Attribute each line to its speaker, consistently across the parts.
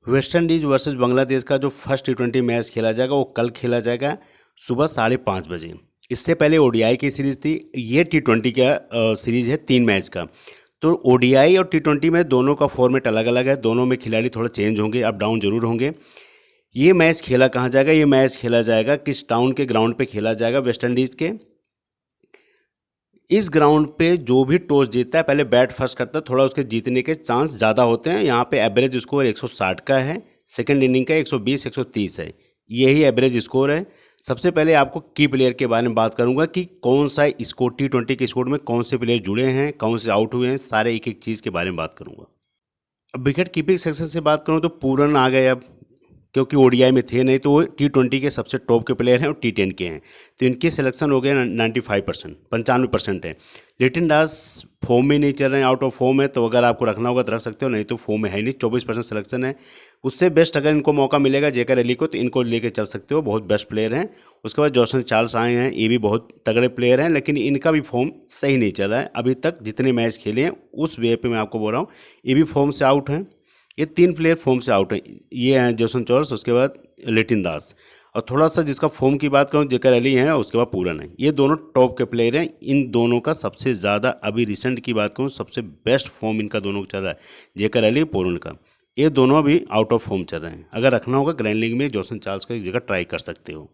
Speaker 1: West Indies versus Bangladesh का जो first टी20 match खेला जाएगा वो कल खेला जाएगा सुबह 5:30 बजे। इससे पहले ओडीआई की सीरीज़ थी, ये टी20 का सीरीज़ है 3 मैच का। तो ओडीआई और टी20 में दोनों का फॉर्मेट अलग अलग है, दोनों में खिलाड़ी थोड़ा चेंज होंगे, अप डाउन जरूर होंगे। ये मैच खेला कहाँ जाएगा? ये मैच खेला जाएगा किस टाउन के ग्राउंड पे खेला जाएगा? वेस्ट इंडीज़ के इस ग्राउंड पे जो भी टॉस जीतता है पहले बैट फर्स्ट करता है, थोड़ा उसके जीतने के चांस ज़्यादा होते हैं। यहाँ पे एवरेज स्कोर 160 का है, सेकंड इनिंग का 120 130 है, यही एवरेज स्कोर है। सबसे पहले आपको की प्लेयर के बारे में बात करूंगा कि कौन सा स्कोर टी20 के स्कोर में कौन से प्लेयर जुड़े हैं, कौन से आउट हुए हैं, सारे एक एक चीज़ के बारे में बात करूंगा। अब विकेट कीपिंग सेक्शन से बात करूं तो पूरन आ गए अब, क्योंकि ओडीआई में थे नहीं, तो वो टी20 के सबसे टॉप के प्लेयर हैं और टी10 के हैं, तो इनकी सिलेक्शन हो गया 95%, 95% है। लिटिन दास फॉर्म में नहीं चल रहे हैं, आउट ऑफ फॉर्म है, तो अगर आपको रखना होगा तो रख सकते हो, नहीं तो फॉर्म में है नहीं, 24% सिलेक्शन है। उससे बेस्ट अगर इनको मौका मिलेगा जेकर अली को, तो इनको लेके चल सकते हो, बहुत बेस्ट प्लेयर हैं। उसके बाद जॉसन चार्ल्स आए हैं, ये भी बहुत तगड़े प्लेयर हैं, लेकिन इनका भी फॉर्म सही नहीं चल रहा है अभी तक, जितने मैच खेले हैं उस वे पे मैं आपको बोल रहा हूँ, ये भी फॉर्म से आउट हैं। ये 3 प्लेयर फॉर्म से आउट हैं, ये हैं जॉसन चार्ल्स, उसके बाद लिटिन दास, और थोड़ा सा जिसका फॉर्म की बात करूँ जेकर अली हैं, उसके बाद पूरन है। ये दोनों टॉप के प्लेयर हैं। इन दोनों का सबसे ज़्यादा अभी रिसेंट की बात करूँ, सबसे बेस्ट फॉर्म इनका दोनों का चल रहा है, जेकर अली पूरन का। ये दोनों अभी आउट ऑफ फॉर्म चल रहे हैं। अगर रखना होगा ग्रैंड लीग में जॉसन चार्ल्स का एक जगह ट्राई कर सकते हो।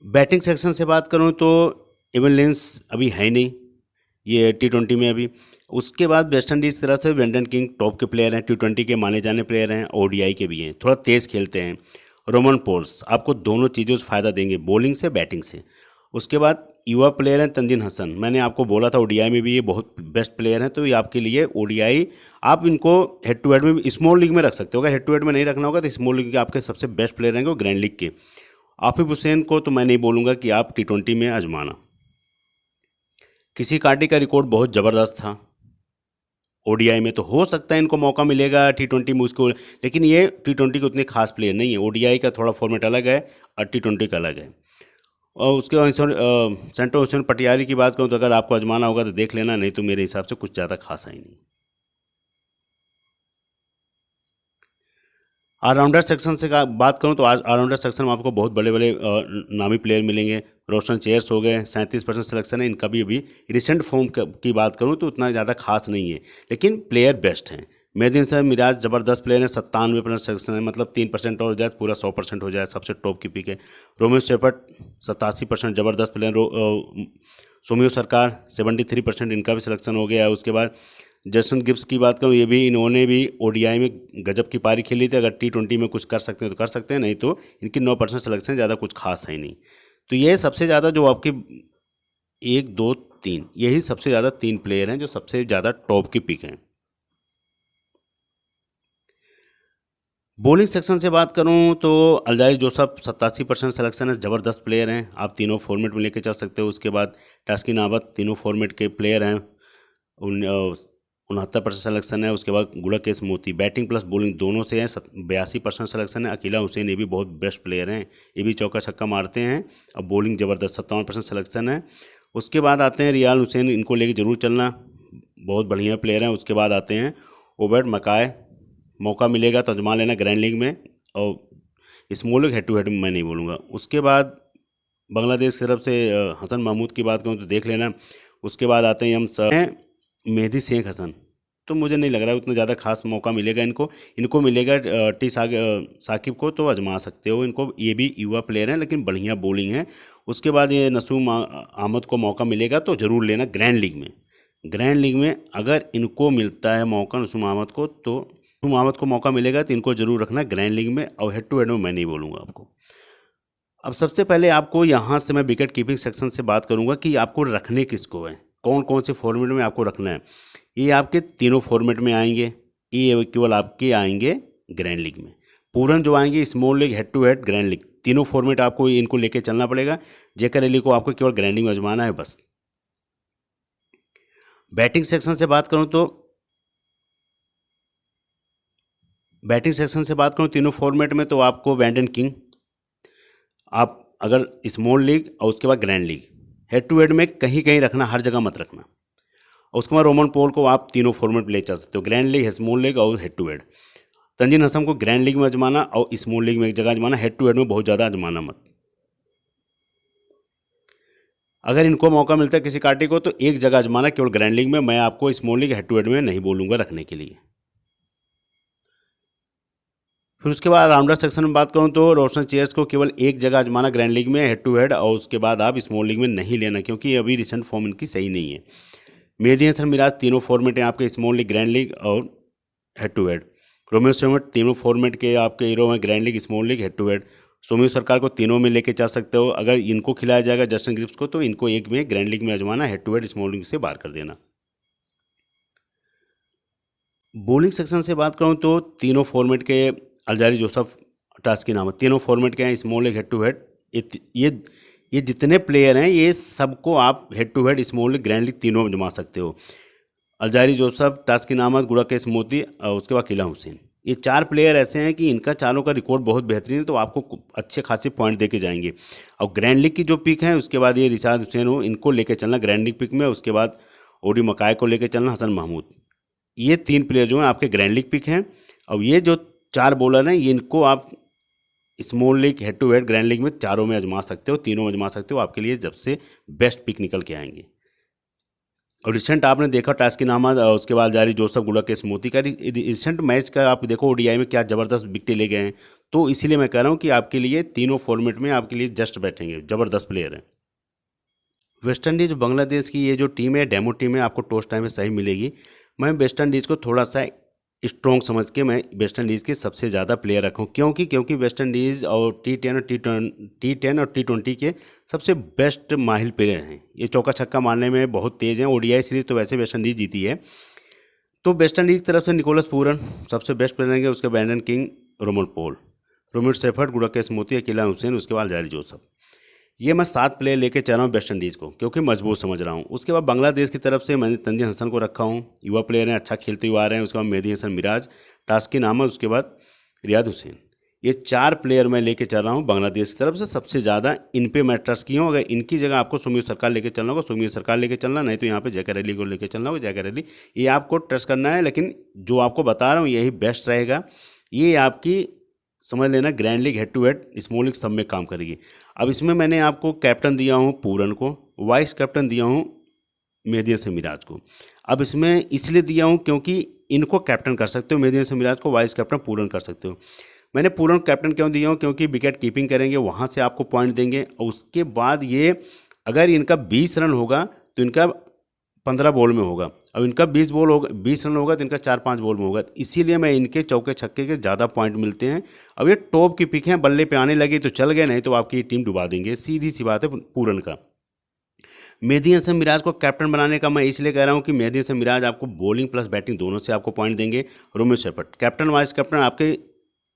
Speaker 1: बैटिंग सेक्शन से बात करूं तो एवन लिंस अभी है नहीं ये टी20 में अभी। उसके बाद वेस्ट इंडीज़ की तरफ से वेंडन किंग टॉप के प्लेयर हैं, टी20 के माने जाने प्लेयर हैं, ओडीआई के भी हैं, थोड़ा तेज़ खेलते हैं। रोमन पोल्स आपको दोनों चीज़ों से फ़ायदा देंगे, बॉलिंग से बैटिंग से। उसके बाद युवा प्लेयर हैं तंजीन हसन, मैंने आपको बोला था ओडीआई में भी ये बहुत बेस्ट प्लेयर हैं, तो ये आपके लिए ओडीआई, आप इनको हेड टू हेड में भी स्मॉल लीग में रख सकते हो। अगर हेड टू हेड में नहीं रखना होगा तो स्मॉल लीग के आपके सबसे बेस्ट प्लेयर रहेंगे वो ग्रैंड लीग के। आफिफ हुसैन को तो मैं नहीं बोलूँगा कि आप टी20 में आजमाना, किसी काटी का रिकॉर्ड बहुत ज़बरदस्त था ओडीआई में, तो हो सकता है इनको मौका मिलेगा टी20 में उसको, लेकिन ये टी20 के उतने खास प्लेयर नहीं है। ओडीआई का थोड़ा फॉर्मेट अलग है और टी20 का अलग है। और उसके बाद सेंटो हुसैन पटियाली की बात करूँ तो अगर आपको आजमाना होगा तो देख लेना, नहीं तो मेरे हिसाब से कुछ ज़्यादा खास है ही नहीं। ऑलराउंडर सेक्शन से बात करूं तो आज ऑलराउंडर सेक्शन में आपको बहुत बड़े बड़े नामी प्लेयर मिलेंगे। रोशन चेयर्स हो गए, 37% सिलेक्शन है इनका भी। अभी रिसेंट फॉर्म की बात करूं तो उतना ज़्यादा खास नहीं है, लेकिन प्लेयर बेस्ट हैं। मेहदीन साहब मिराज ज़बरदस्त प्लेयर है, 97% सिलेक्शन है, मतलब 3% और हो जाए पूरा 100% हो जाए, सबसे टॉप की पिक है। रोमियो शेफर्ड 87% ज़बरदस्त प्लेयर। सोमियो सरकार 73% इनका भी सिलेक्शन हो गया है। उसके बाद जैसन गिब्स की बात करूँ, ये भी, इन्होंने भी ओडीआई में गजब की पारी खेली थी। अगर टी20 में कुछ कर सकते हैं तो कर सकते हैं, नहीं तो इनकी 9% सिलेक्शन, ज़्यादा कुछ खास है ही नहीं। तो ये सबसे ज़्यादा जो आपके 1 2 3, यही सबसे ज़्यादा 3 प्लेयर हैं जो सबसे ज़्यादा टॉप की पिक हैं। बॉलिंग सेक्शन से बात करूं तो अलजारी जोसफ 87% सिलेक्शन है, ज़बरदस्त प्लेयर हैं, आप तीनों फॉर्मेट में लेके चल सकते हो। उसके बाद टास्किन आबद तीनों फॉर्मेट के प्लेयर हैं, 69% सिलेक्शन है। उसके बाद गुड़ाकेश मोती बैटिंग प्लस बॉलिंग दोनों से हैं, 82% सिलेक्शन है। अकीला हुसैन ये भी बहुत बेस्ट प्लेयर हैं, ये भी चौका छक्का मारते हैं, और बॉलिंग ज़बरदस्त, 57% सिलेक्शन है। उसके बाद आते हैं रियाल हुसैन, इनको लेके ज़रूर चलना, बहुत बढ़िया प्लेयर हैं। उसके बाद आते हैं ओबर्ट मकाय, मौका मिलेगा तो आजमा लेना ग्रैंड लीग में, और small league head to head में मैं नहीं बोलूँगा। उसके बाद बांग्लादेश की तरफ से हसन महमूद की बात करूँ तो देख लेना। उसके बाद आते हैं मेहदी शेख हसन, तो मुझे नहीं लग रहा है उतना ज़्यादा खास मौका मिलेगा इनको। इनको मिलेगा साकिब को, तो आजमा सकते हो इनको, ये भी युवा प्लेयर हैं लेकिन बढ़िया बॉलिंग है। उसके बाद ये नसूम अहमद को मौका मिलेगा तो ज़रूर लेना ग्रैंड लीग में। ग्रैंड लीग में अगर इनको मिलता है मौका, नसूम अहमद को, तो नसूम अहमद को मौका मिलेगा तो इनको ज़रूर रखना ग्रैंड लीग में, और हेड टू हेड में मैं नहीं बोलूँगा आपको। अब सबसे पहले आपको यहाँ से मैं विकेट कीपिंग सेक्शन से बात करूँगा कि आपको रखने किसको है, कौन कौन से फॉर्मेट में आपको रखना है। ये आपके तीनों फॉर्मेट में आएंगे, ये केवल आपके आएंगे ग्रैंड लीग में। पूरन जो आएंगे small league, head to head, grand league, तीनों फॉर्मेट आपको इनको लेके चलना पड़ेगा। जेकर अली को आपको केवल ग्रैंड लीग में आजमाना है बस। बैटिंग सेक्शन से बात करूँ तो तीनों फॉर्मेट में तो आपको वेंडन किंग, आप अगर स्मॉल लीग और उसके बाद grand league, head to head में कहीं कहीं रखना, हर जगह मत रखना। और उसके बाद रोमन पॉल को आप तीनों फॉर्मेट में ले चल सकते हो, ग्रैंड लीग, स्मॉल लीग और head to head. Tanzim Hasan को ग्रैंड लीग में आजमाना और स्मॉल लीग में एक जगह आजमाना, हेड टू हेड में बहुत ज़्यादा आजमाना मत। अगर इनको मौका मिलता है किसी काटी को तो एक जगह आजमाना केवल ग्रैंड लीग में, मैं आपको small league head to head में नहीं बोलूँगा रखने के लिए। फिर उसके बाद राउंडर सेक्शन में बात करूं तो रोशन चेयर्स को केवल एक जगह आजमाना ग्रैंड लीग में हेड टू हेड, और उसके बाद आप स्मॉल लीग में नहीं लेना क्योंकि अभी रिसेंट फॉर्म इनकी सही नहीं है। मेहदी हसन मिराज तीनों फॉर्मेट हैं आपके, स्मॉल लीग, ग्रैंड लीग और head to head. Romario Shepherd तीनों फॉर्मेट के आपके हीरो हैं, grand league, small league, head to head. Soumya Sarkar को तीनों में लेके चल सकते हो। अगर इनको खिलाया जाएगा जस्टिन ग्रिप्स को तो इनको एक में ग्रैंड लीग में आजमाना, head to head small league से बाहर कर देना। बॉलिंग सेक्शन से बात करूं तो तीनों फॉर्मेट के अल्जारी जोसेफ, टास्की नामत, तीनों फॉर्मेट के हैं, small league, head to head. ये जितने प्लेयर हैं ये सबको आप head to head, small league, grand league तीनों में जमा सकते हो। अल्जारी जोसेफ, टास्की नामत, गुड़ाकेश मोती और उसके बाद किला हुसैन, ये चार प्लेयर ऐसे हैं कि इनका चारों का रिकॉर्ड बहुत बेहतरीन है, तो आपको अच्छे खासे पॉइंट दे के जाएंगे। और ग्रैंड लीग की जो पिक है उसके बाद ये रिशाद हुसैन हो, इनको लेके चलना ग्रैंड लीग पिक में। उसके बाद ओडी मकाई को लेके चलना, हसन महमूद। ये तीन प्लेयर जो हैं आपके ग्रैंड लीग पिक हैं। और ये जो चार बॉलर हैं इनको आप small league, head to head, grand league में चारों में आजमा सकते हो, तीनों में आजमा सकते हो, आपके लिए जब से बेस्ट पिक निकल के आएंगे। और रिसेंट आपने देखा टास्किन अहमद और उसके बाद जारी जोसेफ, गुड़ाकेश मोती का रिसेंट मैच का आप देखो ओडीआई में क्या ज़बरदस्त विकेट ले गए हैं। तो इसीलिए मैं कह रहा हूँ कि आपके लिए तीनों फॉर्मेट में आपके लिए जस्ट बैठेंगे, ज़बरदस्त प्लेयर हैं। वेस्ट इंडीज़ बांग्लादेश की ये जो टीम है, डेमो टीम है, आपको टॉस टाइम में सही मिलेगी। मैं वेस्ट इंडीज़ को थोड़ा सा स्ट्रॉन्ग समझ के मैं वेस्ट इंडीज़ के सबसे ज़्यादा प्लेयर रखूँ, क्योंकि वेस्ट इंडीज़ और टी10 और टी20 के सबसे बेस्ट माहिर प्लेयर हैं। ये चौका छक्का मारने में बहुत तेज़ हैं। ओडीआई सीरीज़ तो वैसे वेस्ट इंडीज़ जीती है। तो वेस्ट इंडीज़ की तरफ से निकोलस पूरन सबसे बेस्ट प्लेयर रहेंगे, उसके Brandon King, Rovman Powell, Romario Shepherd, Gudakesh Motie, Akeal Hussain, उसके बाद जारी जोसेफ। ये मैं 7 प्लेयर लेके चल रहा हूँ वेस्ट इंडीज़ को क्योंकि मजबूत समझ रहा हूँ। उसके बाद बांग्लादेश की तरफ से मैंने तंजीन हसन को रखा हूँ, युवा प्लेयर हैं, अच्छा खेलते हुए आ रहे हैं। उसके बाद मेहदी हसन मिराज, टास्किन अहमद, उसके बाद रियाद हुसैन। ये 4 प्लेयर मैं लेके चल रहा हूँ बांग्लादेश की तरफ से। सबसे ज़्यादा इन पे मैं ट्रस्ट किया हूँ। अगर इनकी जगह आपको सोम्यू सरकार लेके चलना होगा, सोम्यू सरकार लेके चलना, नहीं तो यहाँ पे जैकर अली को लेके चलना होगा, जैकर अली। ये आपको ट्रस्ट करना है, लेकिन जो आपको बता रहा हूँ यही बेस्ट रहेगा। ये आपकी समझ लेना grand league, head to head, small league सब में काम करेगी। अब इसमें मैंने आपको कैप्टन दिया हूँ पूरन को, वाइस कैप्टन दिया हूँ मेहदी हसन मिराज को। अब इसमें इसलिए दिया हूँ क्योंकि इनको कैप्टन कर सकते हो, मेहदी हसन मिराज को वाइस कैप्टन पूरन कर सकते हो। मैंने पूरन कैप्टन क्यों दिया हूँ, क्योंकि विकेट कीपिंग करेंगे, वहाँ से आपको पॉइंट देंगे। और उसके बाद ये अगर इनका 20 रन होगा तो इनका 15 बॉल में होगा, अब इनका 20 रन होगा तो इनका 4-5 बॉल में होगा। इसीलिए मैं इनके चौके छक्के के ज़्यादा पॉइंट मिलते हैं। अब ये टॉप की पिक हैं, बल्ले पे आने लगी तो चल गए, नहीं तो आपकी टीम डुबा देंगे, सीधी सी बात है पूरन का। मेहदी हसन मिराज को कैप्टन बनाने का मैं इसलिए कह रहा हूँ कि मेहदी हसन मिराज आपको बॉलिंग प्लस बैटिंग दोनों से आपको पॉइंट देंगे। Romeo shepherd captain, vice captain आपके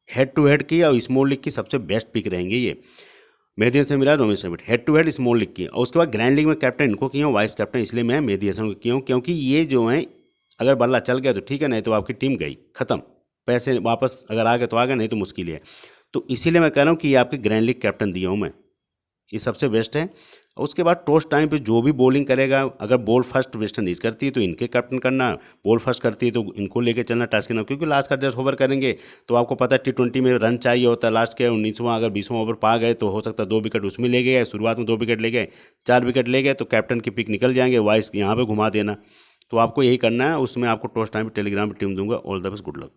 Speaker 1: हेड टू हेड की और स्मॉल लीग की सबसे बेस्ट पिक रहेंगे ये। Mehidy Hasan Miraz, Romario Shepherd head to head small league की। और उसके बाद ग्रैंड लीग में कैप्टन इनको किया हूँ, वाइस कैप्टन इसलिए मैं मेहदी हसन को किया हूँ क्योंकि ये जो हैं अगर बल्ला चल गया तो ठीक है, नहीं तो आपकी टीम गई, ख़त्म, पैसे वापस अगर आ गए तो आ गए, नहीं तो मुश्किल है। तो इसीलिए मैं कह रहा हूँ कि ये आपके ग्रैंड लीग कैप्टन दिया हूँ मैं, ये सबसे बेस्ट है। उसके बाद टॉस टाइम पे जो भी बॉलिंग करेगा, अगर बॉल फर्स्ट वेस्ट इंडीज़ करती है तो इनके कैप्टन करना, बॉल फर्स्ट करती है तो इनको लेके चलना टास्किन, क्योंकि लास्ट का 10 ओवर करेंगे तो आपको पता है टी20 में रन चाहिए होता है। लास्ट के 19वां अगर 20वां ओवर पा गए तो हो सकता है 2 विकेट उसमें ले गए, शुरुआत में 2 विकेट ले गए, 4 विकेट ले गए तो कैप्टन की पिक निकल जाएंगे, वाइस यहाँ पर घुमा देना। तो आपको यही करना है। उसमें आपको टॉस टाइम पर टेलीग्राम पर टीम दूंगा। All the best, good luck.